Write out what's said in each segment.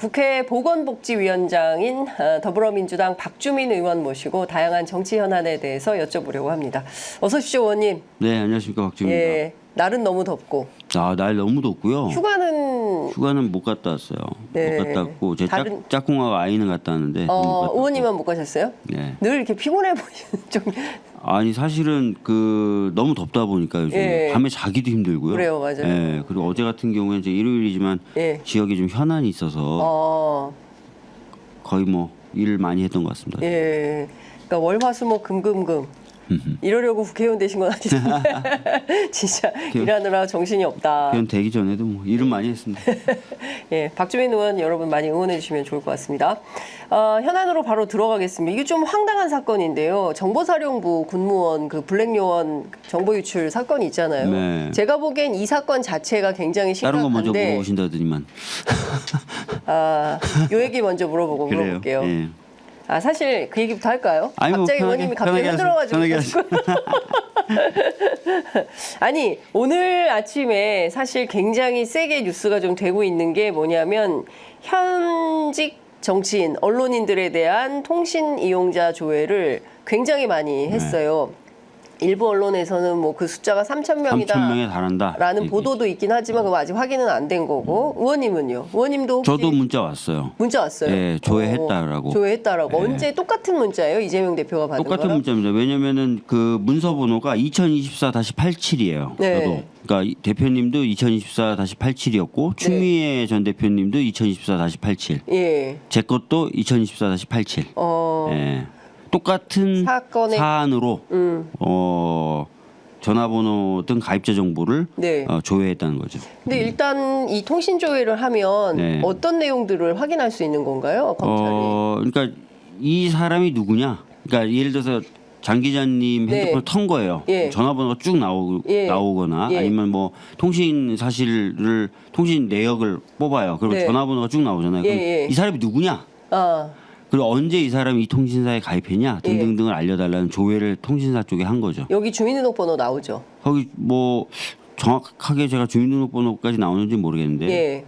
국회 보건복지위원장인 더불어민주당 박주민 의원 모시고 다양한 정치 현안에 대해서 여쭤보려고 합니다. 어서 오십시오, 의원님. 네, 안녕하십니까, 박주민입니다. 예, 날은 너무 덥고. 날 너무 덥고요. 휴가는 못 갔다 왔어요. 네. 못 갔다 왔고 제 다른- 짝꿍하고 아이는 갔다 왔는데 못 갔다 왔고. 의원님은 못 가셨어요? 네. 늘 이렇게 피곤해 보이는 좀. 아니 사실은 너무 덥다 보니까 요즘 예. 밤에 자기도 힘들고요. 그래요, 맞아요. 예, 그리고 어제 같은 경우에는 이제 일요일이지만 예. 지역에 좀 현안이 있어서 거의 뭐 일을 많이 했던 것 같습니다. 예. 그러니까 월화수목 금금금. 이러려고 국회의원 되신 건 아니신데 진짜 일하느라 정신이 없다. 그냥 되기 전에도 뭐 일을 많이 했습니다. 예, 박주민 의원 여러분 많이 응원해 주시면 좋을 것 같습니다. 현안으로 바로 들어가겠습니다. 이게 좀 황당한 사건인데요. 정보사령부 군무원 그 블랙요원 정보 유출 사건이 있잖아요. 네. 제가 보기엔 이 사건 자체가 굉장히 다른 거 먼저 심각한데 물어보신다더니만. 요 얘기 먼저 물어볼게요. 예. 사실 그 얘기부터 할까요? 아니, 뭐 갑자기 편하게, 의원님이 갑자기 편하게 흔들어가지고 하세요. 아니 오늘 아침에 사실 굉장히 세게 뉴스가 좀 되고 있는 게 뭐냐면 현직 정치인, 언론인들에 대한 통신 이용자 조회를 굉장히 많이 했어요. 일부 언론에서는 뭐 그 숫자가 3,000명이다. 3,000명에 달한다. 라는 보도도 있긴 하지만 그거 아직 확인은 안 된 거고. 의원님은요? 의원님도 혹시 저도 문자 왔어요. 문자 왔어요? 예, 조회했다라고. 조회했다라고. 예. 언제 똑같은 문자예요? 이재명 대표가 받은 똑같은 거랑? 문자입니다. 왜냐면은 그 문서 번호가 2024-87이에요. 네. 저도. 그러니까 대표님도 2024-87이었고 추미애 전 대표님도 2024-87. 예. 제 것도 2024-87. 예. 똑같은 사건의- 사안으로 전화번호 등 가입자 정보를 네. 조회했다는 거죠. 근데 일단 이 통신 조회를 하면 네. 어떤 내용들을 확인할 수 있는 건가요? 검찰이. 그러니까 이 사람이 누구냐? 그러니까 예를 들어서 장 기자님 네. 핸드폰을 턴 거예요. 예. 전화번호가 쭉 예. 나오거나 예. 아니면 뭐 통신 내역을 뽑아요. 그리고 네. 전화번호가 쭉 나오잖아요. 그럼 예. 이 사람이 누구냐? 그리고 언제 이 사람이 이 통신사에 가입했냐 등등등을 알려달라는 조회를 통신사 쪽에 한 거죠. 여기 주민등록번호 나오죠. 거기 뭐 정확하게 제가 주민등록번호까지 나오는지 모르겠는데 예.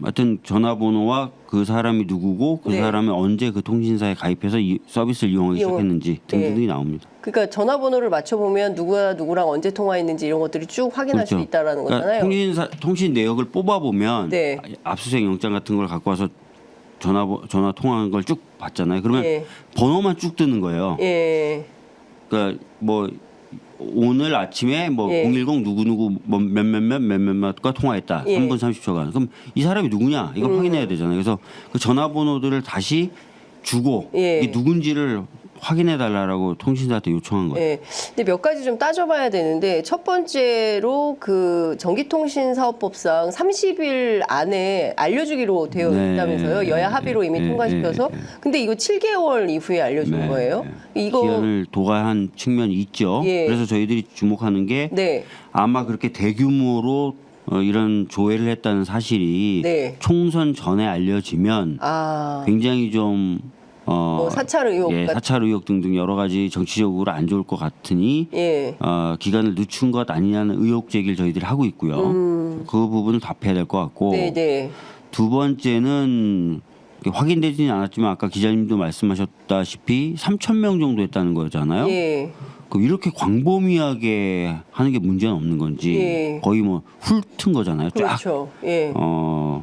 하여튼 전화번호와 그 사람이 누구고 그 네. 사람이 언제 그 통신사에 가입해서 이 서비스를 이용하기 시작했는지 등등이 나옵니다. 그러니까 전화번호를 맞춰보면 누구와 누구랑 언제 통화했는지 이런 것들이 쭉 확인할 수 있다라는 거잖아요. 그러니까 통신 내역을 뽑아보면 네. 압수수색 영장 같은 걸 갖고 와서 전화 통화한 걸 쭉 봤잖아요. 그러면 예. 번호만 쭉 뜨는 거예요. 예. 그러니까 뭐 오늘 아침에 뭐 예. 010 누구누구 뭐 몇몇과 통화했다. 예. 3분 30초간. 그럼 이 사람이 누구냐? 이걸 확인해야 되잖아요. 그래서 그 전화번호들을 다시 주고 예. 이게 누군지를 확인해 달라고 통신사한테 요청한 거예요. 예. 근데 몇 가지 좀 따져봐야 되는데 첫 번째로 그 전기통신사업법상 30일 안에 알려주기로 되어 네. 있다면서요. 여야 합의로 이미 네. 통과시켜서. 네. 근데 이거 7개월 이후에 알려준 네. 거예요. 이거 기한을 도과한 측면이 있죠. 예. 그래서 저희들이 주목하는 게 네. 아마 그렇게 대규모로 이런 조회를 했다는 사실이 네. 총선 전에 알려지면 굉장히 좀 뭐 사찰 의혹 예, 사찰 의혹 등등 여러 가지 정치적으로 안 좋을 것 같으니 예. 기간을 늦춘 것 아니냐는 의혹 제기를 저희들이 하고 있고요. 그 부분을 답해야 될 것 같고 네, 네. 두 번째는 확인되지는 않았지만 아까 기자님도 말씀하셨다시피 3,000명 정도 했다는 거잖아요. 예. 그럼 이렇게 광범위하게 하는 게 문제는 없는 건지 예. 거의 뭐 훑은 거잖아요. 쫙. 그렇죠. 예.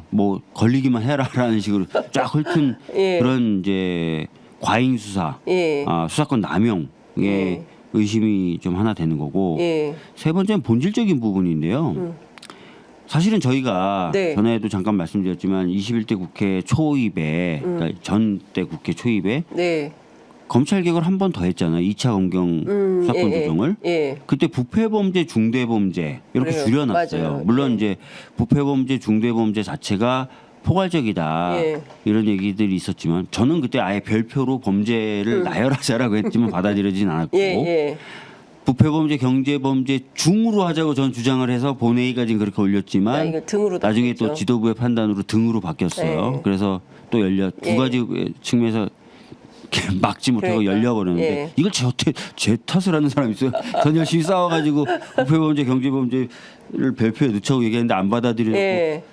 뭐 걸리기만 해라라는 식으로 쫙 훑은 예. 그런 이제 과잉 수사, 예. 수사권 남용에 예. 의심이 좀 하나 되는 거고 예. 세 번째는 본질적인 부분인데요. 사실은 저희가 네. 전에도 잠깐 말씀드렸지만 21대 국회 초입에 그러니까 전대 국회 초입에 네. 검찰 개혁을 한 번 더 했잖아요. 2차 검경 수사권 예. 조정을. 예. 그때 부패범죄, 중대범죄 이렇게 그래요. 줄여놨어요. 맞아요. 물론 예. 이제 부패범죄, 중대범죄 자체가 포괄적이다 예. 이런 얘기들이 있었지만 저는 그때 아예 별표로 범죄를 나열하자라고 했지만 받아들여지진 않았고 예. 부패범죄, 경제범죄 중으로 하자고 전 주장을 해서 본회의가 지금 그렇게 올렸지만 이거 등으로 나중에 바뀌었죠. 또 지도부의 판단으로 등으로 바뀌었어요. 네. 그래서 또 두 예. 가지 측면에서 막지 못하고 그러니까. 열려버렸는데 예. 이걸 제 탓을 하는 사람이 있어요. 전 열심히 싸워가지고 부패범죄, 경제범죄를 별표에 넣자고 얘기했는데 안 받아들여고 예.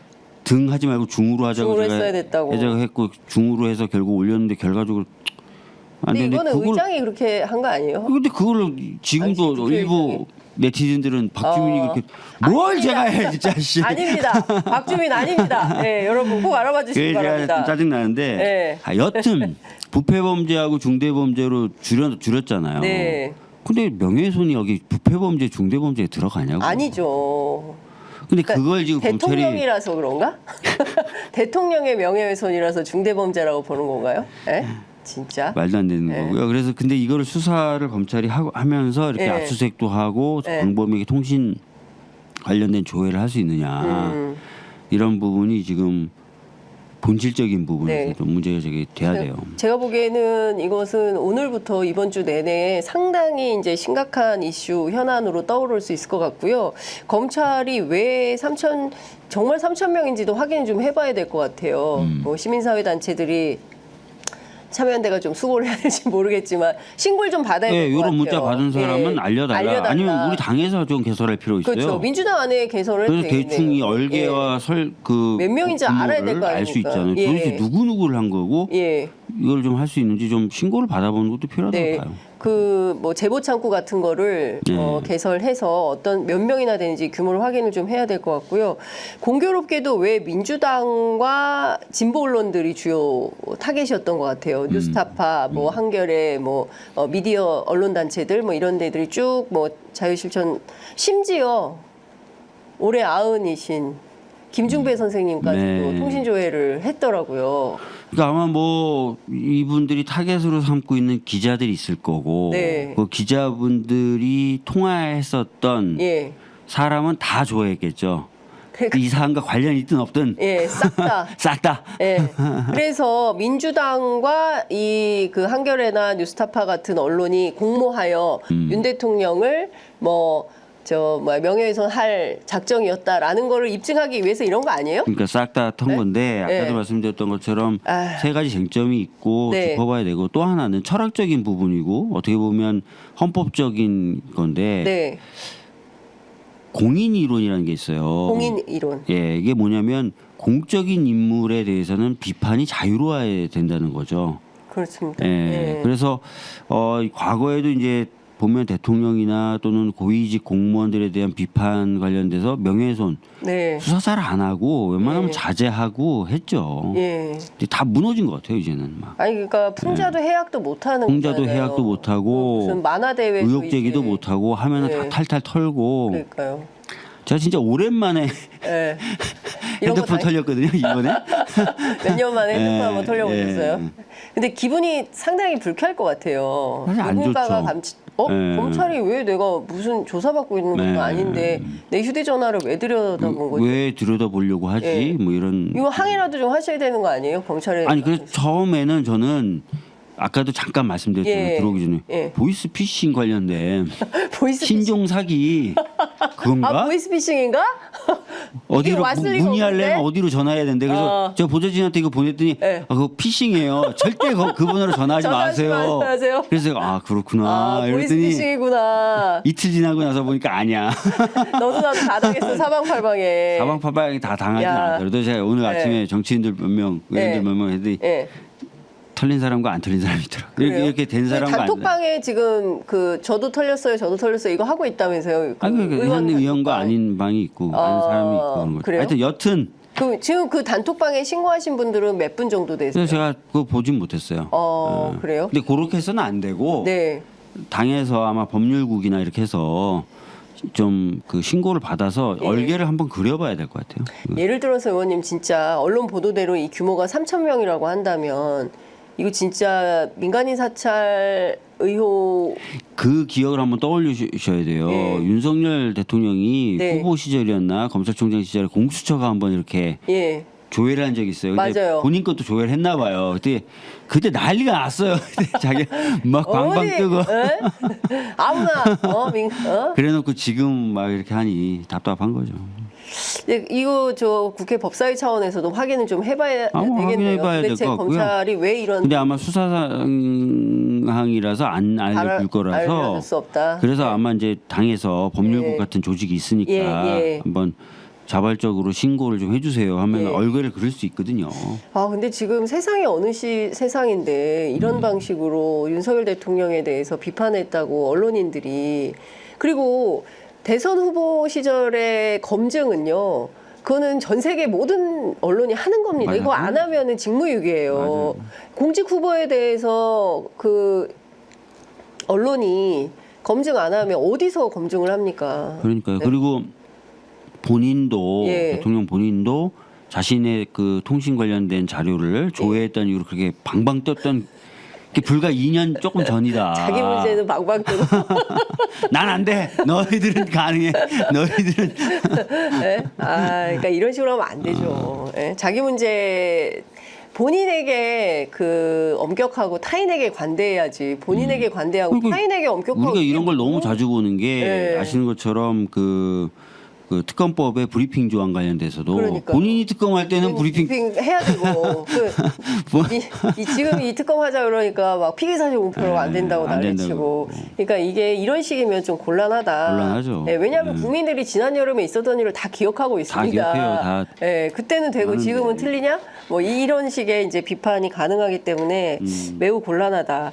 등 하지 말고 중으로 하자고 중으로 제가 했어야 됐다고. 했고 중으로 해서 결국 올렸는데 결과적으로 안 근데 되는데 이거는 의장이 그렇게 한 거 아니에요? 근데 그걸 지금도 아니, 국회의장이. 일부 네티즌들은 박주민이 그렇게 뭘 아닙니다. 제가 해 진짜 씨. 아닙니다. 박주민 아닙니다. 네, 여러분 꼭 알아봐 주시기 그게 제가 바랍니다. 좀 짜증 나는데 네. 여튼 부패 범죄하고 중대 범죄로 줄였잖아요. 네. 근데 명예훼손이 여기 부패 범죄 중대 범죄에 들어가냐고. 아니죠. 근데 그러니까 그걸 지금 검찰이 대통령이라서 그런가? 대통령의 명예훼손이라서 중대범죄라고 보는 건가요? 예? 진짜? 말도 안 되는 네. 거고요. 그래서 근데 이거를 수사를 검찰이 하면서 이렇게 네. 압수수색도 하고 네. 광범위하게 통신 관련된 조회를 할 수 있느냐 이런 부분이 지금 본질적인 부분에서 네. 좀 문제가 돼야 돼요. 제가 보기에는 이것은 오늘부터 이번 주 내내 상당히 이제 심각한 이슈 현안으로 떠오를 수 있을 것 같고요. 검찰이 왜 정말 3천 명인지도 확인을 좀 해봐야 될 것 같아요. 뭐 시민사회 단체들이 참여연대가 좀 수고를 해야 될지 모르겠지만 신고를 좀 받아야 될 것 같아요. 이런 문자 받은 사람은 예. 알려달라. 아니면 우리 당에서 좀 개설할 필요 있어요. 그렇죠. 민주당 안에 개설을 그래서 되겠네요. 대충 이 얼개와 몇 명인지 알아야 될거 알 수 아닙니까? 있잖아요. 예. 도대체 누구 누구를 한 거고 예. 이걸 좀 할 수 있는지 좀 신고를 받아보는 것도 필요하다고 네. 봐요. 그 뭐 제보 창구 같은 거를 개설해서 어떤 몇 명이나 되는지 규모를 확인을 좀 해야 될 것 같고요. 공교롭게도 왜 민주당과 진보 언론들이 주요 타겟이었던 것 같아요. 뉴스타파, 뭐 한겨레, 뭐 미디어 언론 단체들 뭐 이런 데들이 쭉 뭐 자유실천 심지어 올해 90이신 김중배 선생님까지도 네. 통신조회를 했더라고요. 그러니까 아마 뭐 이분들이 타겟으로 삼고 있는 기자들이 있을 거고 네. 그 기자분들이 통화했었던 예. 사람은 다 조회했겠죠. 그러니까 이 사안과 관련이 있든 없든 예, 싹 다. 싹 다. 예. 그래서 민주당과 이 그 한겨레나 뉴스타파 같은 언론이 공모하여 윤 대통령을 명예훼손 할 작정이었다라는 거를 입증하기 위해서 이런 거 아니에요? 그러니까 싹 다 턴 건데 아까도 네. 말씀드렸던 것처럼 아. 세 가지 쟁점이 있고 네. 짚어봐야 되고 또 하나는 철학적인 부분이고 어떻게 보면 헌법적인 건데 네. 공인 이론이라는 게 있어요. 공인 이론. 예, 이게 뭐냐면 공적인 인물에 대해서는 비판이 자유로워야 된다는 거죠. 그렇습니다. 예. 그래서 과거에도 이제 보면 대통령이나 또는 고위직 공무원들에 대한 비판 관련돼서 명예훼손 네. 수사 잘 안 하고 웬만하면 예. 자제하고 했죠. 예. 근데 다 무너진 것 같아요 이제는 막. 아니 그러니까 풍자도 해약도 못 하는 풍자도 거잖아요. 해약도 못 하고 무슨 만화 대회 의혹 제기도 못 하고 하면은 네. 다 탈탈 털고. 그러니까요. 제가 진짜 오랜만에 예. 이런 핸드폰 거 털렸거든요 이번에. 몇 년 만에 핸드폰 예, 한번 털려보셨어요? 예. 근데 기분이 상당히 불쾌할 것 같아요. 사실 안 누군가가 좋죠. 예. 검찰이 왜 내가 무슨 조사받고 있는 것도 네. 아닌데 내 휴대전화를 왜 들여다본 거지? 왜 들여다보려고 하지? 예. 뭐 이런. 이거 항의라도 좀 하셔야 되는 거 아니에요? 검찰에. 아니 그래서 처음에는 저는 아까도 잠깐 말씀드렸잖아요. 예. 들어오기 전에 예. 보이스 피싱 관련된 보이스피싱. 신종 사기 그건가? 아, 보이스피싱인가? 어디로 왔을 리가 문의하려면 없는데? 어디로 전화해야 되는데 그래서 제가 보좌진한테 이거 보냈더니 예. 그거 피싱이에요. 절대 그 번호로 전화하지 전화하지 마세요. 마세요. 그래서 아 그렇구나 아, 이랬더니 보이스피싱이구나. 이틀 지나고 나서 보니까 아니야. 너도 나도 다 당했어, 사방팔방에. 사방팔방이 다 당하진 야. 않았어요. 그래도 제가 오늘 예. 아침에 정치인들 몇 명, 의원들 예. 몇 명 했더니 예. 털린 사람과 안 털린 사람이 있더라고요. 그래요? 이렇게 된 사람과 안 단톡방에 지금 그 저도 털렸어요 이거 하고 있다면서요? 아니 그 현 의원과 단톡방. 아닌 방이 있고 아닌 사람이 있고 그런 거죠. 그래요? 하여튼 여튼 지금 그 단톡방에 신고하신 분들은 몇 분 정도 되세요? 그래서 제가 그거 보진 못했어요. 그래요? 근데 그렇게 해서는 안 되고 네. 당에서 아마 법률국이나 이렇게 해서 좀 그 신고를 받아서 예. 얼개를 한번 그려봐야 될 것 같아요. 예를 들어서 의원님 진짜 언론 보도대로 이 규모가 3천 명이라고 한다면 이거 진짜 민간인 사찰 의혹 그 기억을 한번 떠올리셔야 돼요. 예. 윤석열 대통령이 네. 후보 시절이었나 검찰총장 시절에 공수처가 한번 이렇게 예. 조회를 한 적이 있어요. 근데 맞아요. 본인 것도 조회를 했나 봐요. 그때 난리가 났어요. 자기 막 방방 어디, 뜨고 에? 아무나 그래놓고 지금 막 이렇게 하니 답답한 거죠. 네, 이거 저 국회 법사위 차원에서도 확인을 좀 해봐야 아마 되겠네요. 확인해봐야 될 도대체 것 같고요. 검찰이 왜 이런 근데 아마 수사상황이라서 안 알려줄 거라서 알려줄 수 없다. 그래서 아마 이제 당에서 법률국 예. 같은 조직이 있으니까 예, 예. 한번 자발적으로 신고를 좀 해주세요 하면 예. 얼굴을 그릴 수 있거든요. 아, 근데 지금 세상이 어느 세상인데 이런 방식으로 윤석열 대통령에 대해서 비판했다고 언론인들이 그리고 대선 후보 시절의 검증은요. 그거는 전 세계 모든 언론이 하는 겁니다. 맞아요. 이거 안 하면은 직무유기예요. 맞아요. 공직 후보에 대해서 그 언론이 검증 안 하면 어디서 검증을 합니까? 그러니까요. 그리고 본인도 예. 대통령 본인도 자신의 그 통신 관련된 자료를 조회했다는 이유로 그렇게 방방 떴던 게 불과 2년 조금 전이다. 자기 문제는 방방 뜨고. 난 안 돼. 너희들은 가능해. 너희들은 예? 아, 그러니까 이런 식으로 하면 안 되죠. 예? 자기 문제 본인에게 그 엄격하고 타인에게 관대해야지. 본인에게 관대하고 그리고 타인에게 엄격하고. 우리가 이런 걸 이게 너무 뭐- 자주 보는 게 예. 아시는 것처럼 그 특검법의 브리핑 조항 관련돼서도 그러니까요. 본인이 특검할 때는 브리핑 해야 되고. 뭐- 지금 이 특검 하자 그러니까 막 피의사실 공표로 안 된다고 안 난리치고. 그러니까 이게 이런 식이면 좀 곤란하다. 곤란하죠. 예, 왜냐하면 국민들이 지난 여름에 있었던 일을 다 기억하고 있습니다. 기억해요, 다. 예, 그때는 되고 아는데. 지금은 틀리냐? 뭐 이런 식의 이제 비판이 가능하기 때문에 매우 곤란하다.